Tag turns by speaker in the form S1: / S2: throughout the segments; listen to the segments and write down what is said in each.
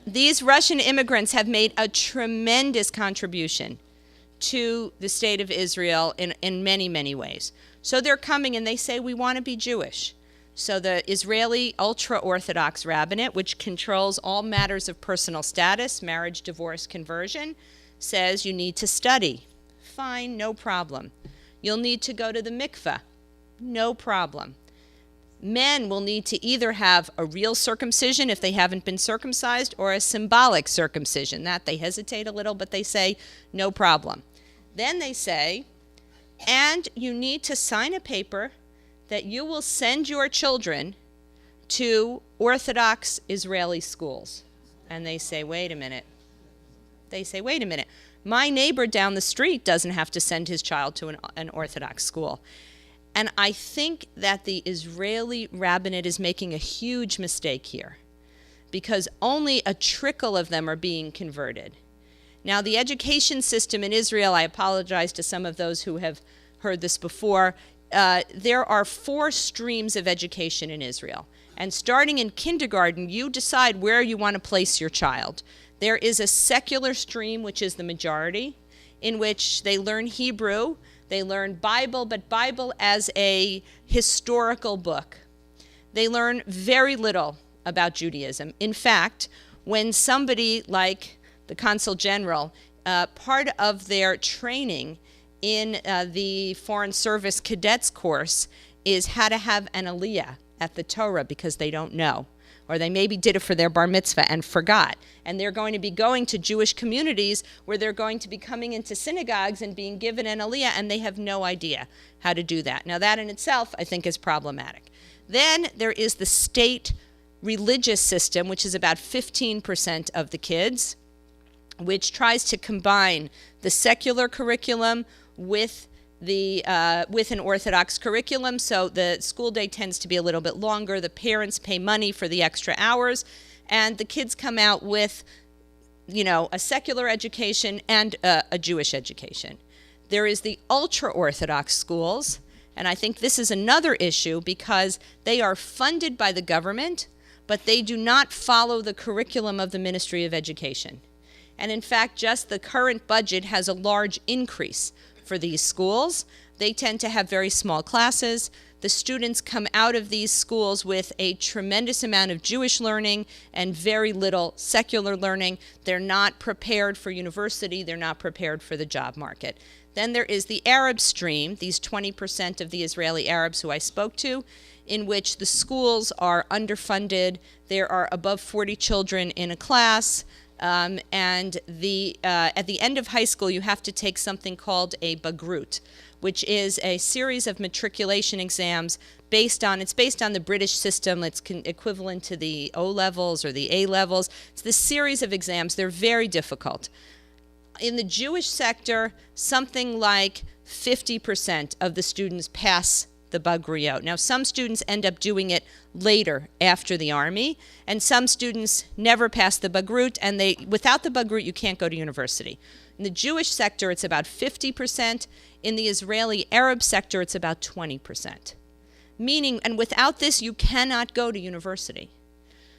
S1: these Russian immigrants have made a tremendous contribution to the state of Israel in many, many ways. So they're coming and they say, we want to be Jewish. So the Israeli ultra-Orthodox rabbinate, which controls all matters of personal status, marriage, divorce, conversion, says you need to study. Fine, no problem. You'll need to go to the mikveh. No problem. Men will need to either have a real circumcision if they haven't been circumcised or a symbolic circumcision. That they hesitate a little, but they say no problem. Then they say, and you need to sign a paper that you will send your children to Orthodox Israeli schools. And they say, wait a minute. My neighbor down the street doesn't have to send his child to an Orthodox school. And I think that the Israeli rabbinate is making a huge mistake here, because only a trickle of them are being converted. Now, the education system in Israel, I apologize to some of those who have heard this before, there are 4 streams of education in Israel. And starting in kindergarten, you decide where you want to place your child. There is a secular stream, which is the majority, in which they learn Hebrew, they learn Bible, but Bible as a historical book. They learn very little about Judaism. In fact, when somebody like the Consul General, part of their training in the Foreign Service Cadets course is how to have an aliyah at the Torah because they don't know. Or they maybe did it for their bar mitzvah and forgot. And they're going to be going to Jewish communities where they're going to be coming into synagogues and being given an aliyah, and they have no idea how to do that. Now that in itself, I think, is problematic. Then there is the state religious system, which is about 15% of the kids, which tries to combine the secular curriculum with an Orthodox curriculum, so the school day tends to be a little bit longer. The parents pay money for the extra hours, and the kids come out with, a secular education and a Jewish education. There is the ultra-Orthodox schools, and I think this is another issue because they are funded by the government, but they do not follow the curriculum of the Ministry of Education. And in fact, just the current budget has a large increase for these schools. They tend to have very small classes. The students come out of these schools with a tremendous amount of Jewish learning and very little secular learning. They're not prepared for university. They're not prepared for the job market. Then there is the Arab stream, these 20% of the Israeli Arabs who I spoke to, in which the schools are underfunded. There are above 40 children in a class. And at the end of high school, you have to take something called a bagrut, which is a series of matriculation exams based on the British system. It's equivalent to the O levels or the A levels. It's this series of exams. They're very difficult. In the Jewish sector, something like 50% of the students pass the bagrut. Now, some students end up doing it later after the army, and some students never pass the bagrut, and without the bagrut, you can't go to university. In the Jewish sector, it's about 50%. In the Israeli Arab sector, it's about 20%. Meaning, and without this, you cannot go to university.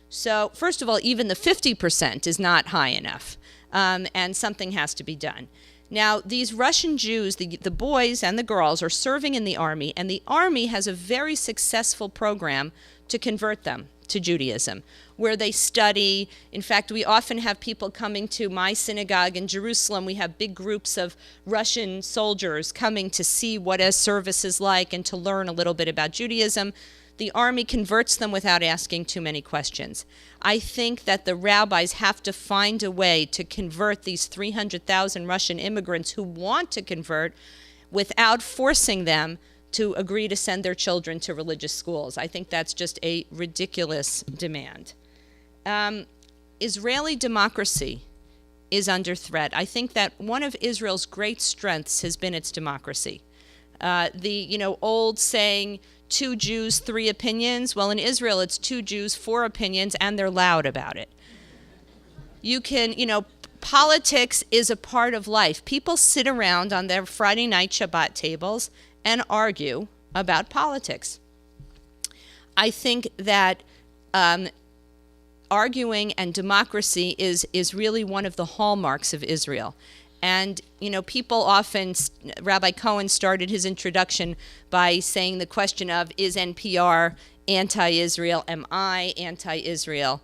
S1: So, first of all, even the 50% is not high enough, and something has to be done. Now, these Russian Jews, the boys and the girls, are serving in the army, and the army has a very successful program to convert them to Judaism, where they study. In fact, we often have people coming to my synagogue in Jerusalem. We have big groups of Russian soldiers coming to see what a service is like and to learn a little bit about Judaism. The army converts them without asking too many questions. I think that the rabbis have to find a way to convert these 300,000 Russian immigrants who want to convert without forcing them to agree to send their children to religious schools. I think that's just a ridiculous demand. Israeli democracy is under threat. I think that one of Israel's great strengths has been its democracy. The old saying, 2 Jews, 3 opinions. Well, in Israel, it's 2 Jews, 4 opinions, and they're loud about it. Politics is a part of life. People sit around on their Friday night Shabbat tables and argue about politics. I think that arguing and democracy is really one of the hallmarks of Israel. And, people often, Rabbi Cohen started his introduction by saying the question of, is NPR anti-Israel? Am I anti-Israel?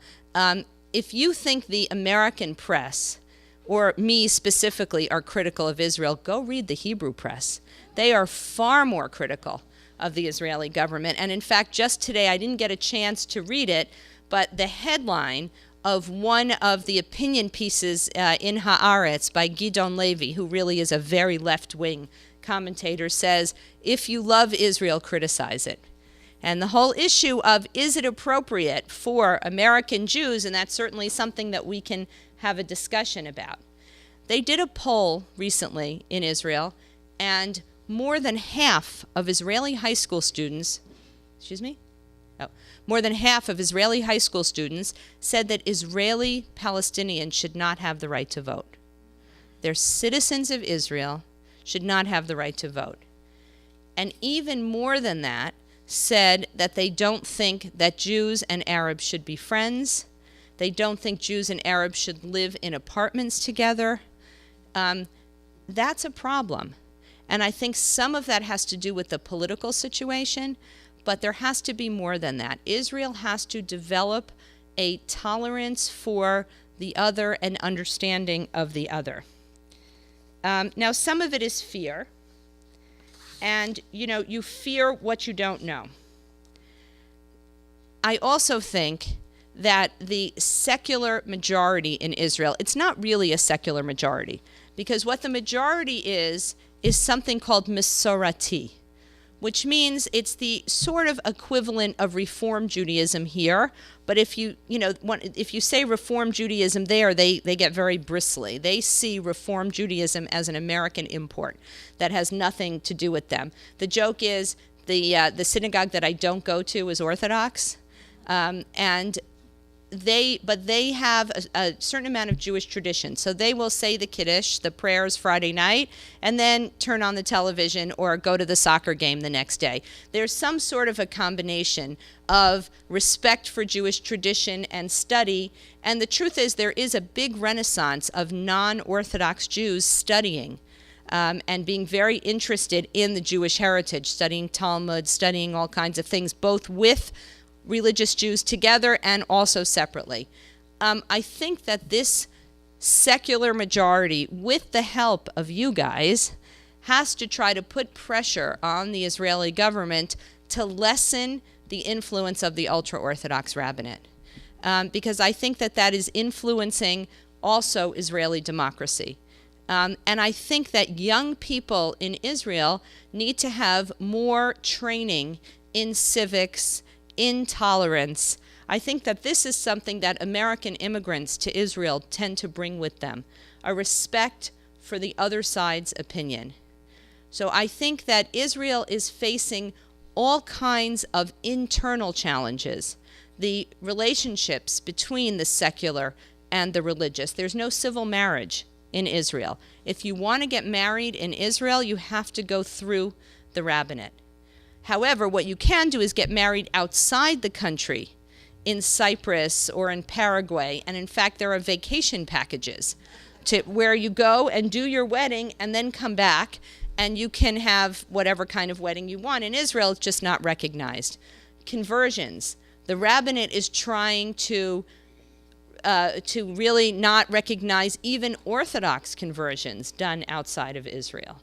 S1: If you think the American press, or me specifically, are critical of Israel, go read the Hebrew press. They are far more critical of the Israeli government. And in fact, just today, I didn't get a chance to read it, but the headline of one of the opinion pieces in Haaretz by Gidon Levy, who really is a very left-wing commentator, says, if you love Israel, criticize it. And the whole issue of, is it appropriate for American Jews, and that's certainly something that we can have a discussion about. They did a poll recently in Israel, and more than half of Israeli high school students, more than half of Israeli high school students said that Israeli Palestinians should not have the right to vote. They're citizens of Israel, should not have the right to vote. And even more than that, said that they don't think that Jews and Arabs should be friends. They don't think Jews and Arabs should live in apartments together. That's a problem. And I think some of that has to do with the political situation, but there has to be more than that. Israel has to develop a tolerance for the other and understanding of the other. Now, some of it is fear. And, you fear what you don't know. I also think that the secular majority in Israel, it's not really a secular majority, because what the majority is something called Masorati, which means it's the sort of equivalent of Reform Judaism here. But if you say Reform Judaism there, they get very bristly. They see Reform Judaism as an American import that has nothing to do with them. The joke is the synagogue that I don't go to is Orthodox, and they have a certain amount of Jewish tradition. So they will say the Kiddush, the prayers Friday night, and then turn on the television or go to the soccer game the next day. There's some sort of a combination of respect for Jewish tradition and study. And the truth is there is a big renaissance of non-Orthodox Jews studying and being very interested in the Jewish heritage, studying Talmud, studying all kinds of things, both with religious Jews together and also separately. I think that this secular majority, with the help of you guys, has to try to put pressure on the Israeli government to lessen the influence of the ultra-Orthodox rabbinate. Because I think that is influencing also Israeli democracy. And I think that young people in Israel need to have more training in civics, in tolerance. I think that this is something that American immigrants to Israel tend to bring with them, a respect for the other side's opinion. So I think that Israel is facing all kinds of internal challenges, the relationships between the secular and the religious. There's no civil marriage in Israel. If you want to get married in Israel, you have to go through the rabbinate. However, what you can do is get married outside the country, in Cyprus or in Paraguay. And in fact, there are vacation packages to where you go and do your wedding and then come back, and you can have whatever kind of wedding you want. In Israel, it's just not recognized. Conversions. The rabbinate is trying to really not recognize even Orthodox conversions done outside of Israel,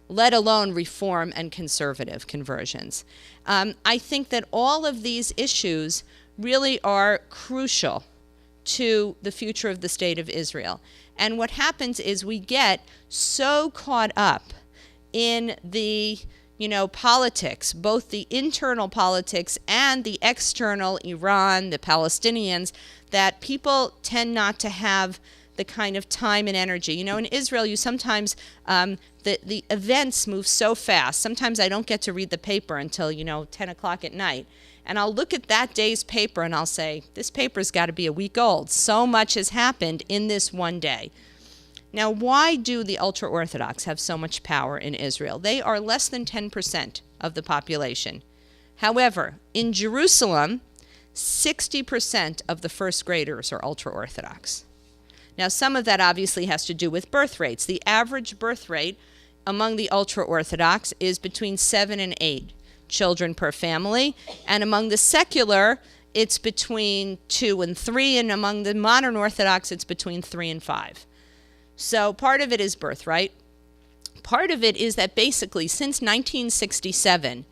S1: let alone Reform and conservative conversions. I think that all of these issues really are crucial to the future of the state of Israel. And what happens is we get so caught up in the politics, both the internal politics and the external, Iran, the Palestinians, that people tend not to have the kind of time and energy. In Israel, you sometimes, the events move so fast. Sometimes I don't get to read the paper until, 10 o'clock at night. And I'll look at that day's paper and I'll say, this paper's got to be a week old. So much has happened in this one day. Now, why do the ultra-Orthodox have so much power in Israel? They are less than 10% of the population. However, in Jerusalem, 60% of the first graders are ultra-Orthodox. Now, some of that obviously has to do with birth rates. The average birth rate among the ultra-Orthodox is between 7 and 8 children per family, and among the secular, it's between 2 and 3, and among the modern Orthodox, it's between 3 and 5. So part of it is birthright. Part of it is that basically since 1967,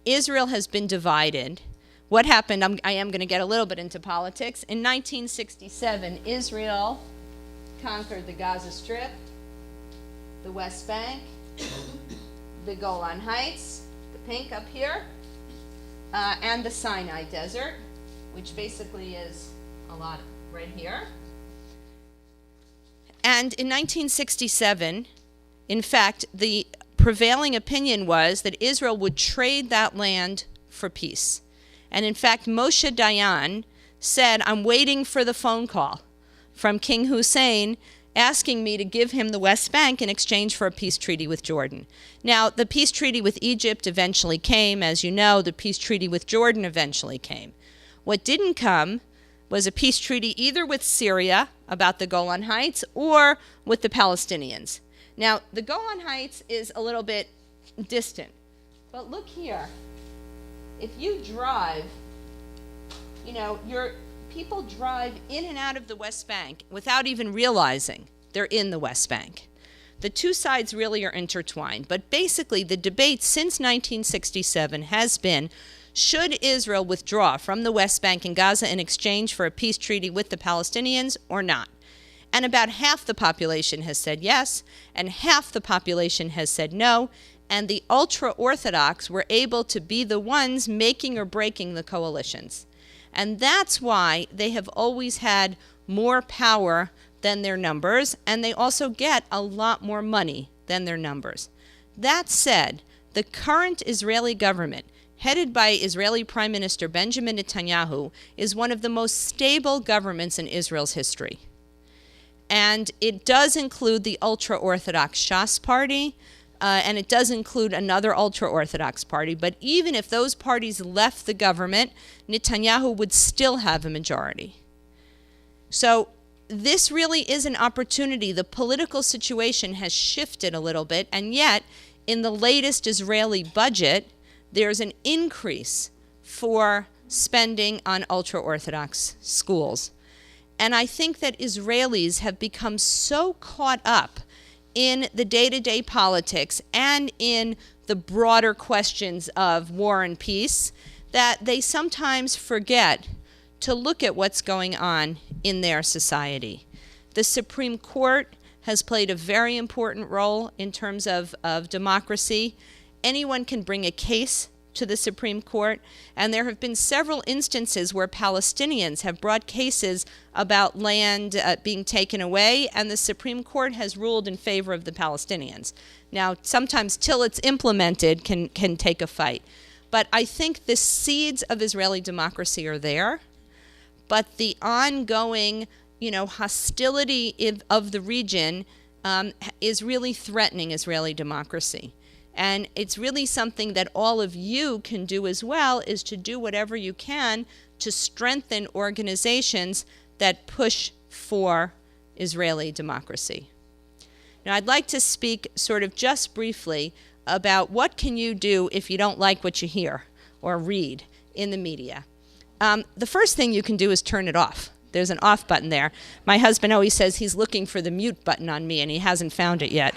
S1: Israel has been divided. What happened, I am going to get a little bit into politics. In 1967, Israel conquered the Gaza Strip, the West Bank, the Golan Heights, the pink up here, and the Sinai Desert, which basically is a lot right here. And in 1967, in fact, the prevailing opinion was that Israel would trade that land for peace. And in fact, Moshe Dayan said, I'm waiting for the phone call from King Hussein asking me to give him the West Bank in exchange for a peace treaty with Jordan. Now, the peace treaty with Egypt eventually came. As you know, the peace treaty with Jordan eventually came. What didn't come was a peace treaty either with Syria about the Golan Heights or with the Palestinians. Now, the Golan Heights is a little bit distant, but look here. If you drive, people drive in and out of the West Bank without even realizing they're in the West Bank. The two sides really are intertwined, but basically the debate since 1967 has been, should Israel withdraw from the West Bank and Gaza in exchange for a peace treaty with the Palestinians or not? And about half the population has said yes, and half the population has said no, and the ultra-Orthodox were able to be the ones making or breaking the coalitions. And that's why they have always had more power than their numbers, and they also get a lot more money than their numbers. That said, the current Israeli government, headed by Israeli Prime Minister Benjamin Netanyahu, is one of the most stable governments in Israel's history. And it does include the ultra-Orthodox Shas party, and it does include another ultra-Orthodox party. But even if those parties left the government, Netanyahu would still have a majority. So this really is an opportunity. The political situation has shifted a little bit, and yet in the latest Israeli budget, there's an increase for spending on ultra-Orthodox schools. And I think that Israelis have become so caught up in the day-to-day politics and in the broader questions of war and peace that they sometimes forget to look at what's going on in their society. The Supreme Court has played a very important role in terms of democracy. Anyone can bring a case to the Supreme Court, and there have been several instances where Palestinians have brought cases about land being taken away, and the Supreme Court has ruled in favor of the Palestinians. Now, sometimes till it's implemented can take a fight. But I think the seeds of Israeli democracy are there, but the ongoing, hostility of the region is really threatening Israeli democracy. And it's really something that all of you can do as well, is to do whatever you can to strengthen organizations that push for Israeli democracy. Now, I'd like to speak sort of just briefly about what can you do if you don't like what you hear or read in the media. The first thing you can do is turn it off. There's an off button there. My husband always says he's looking for the mute button on me, and he hasn't found it yet.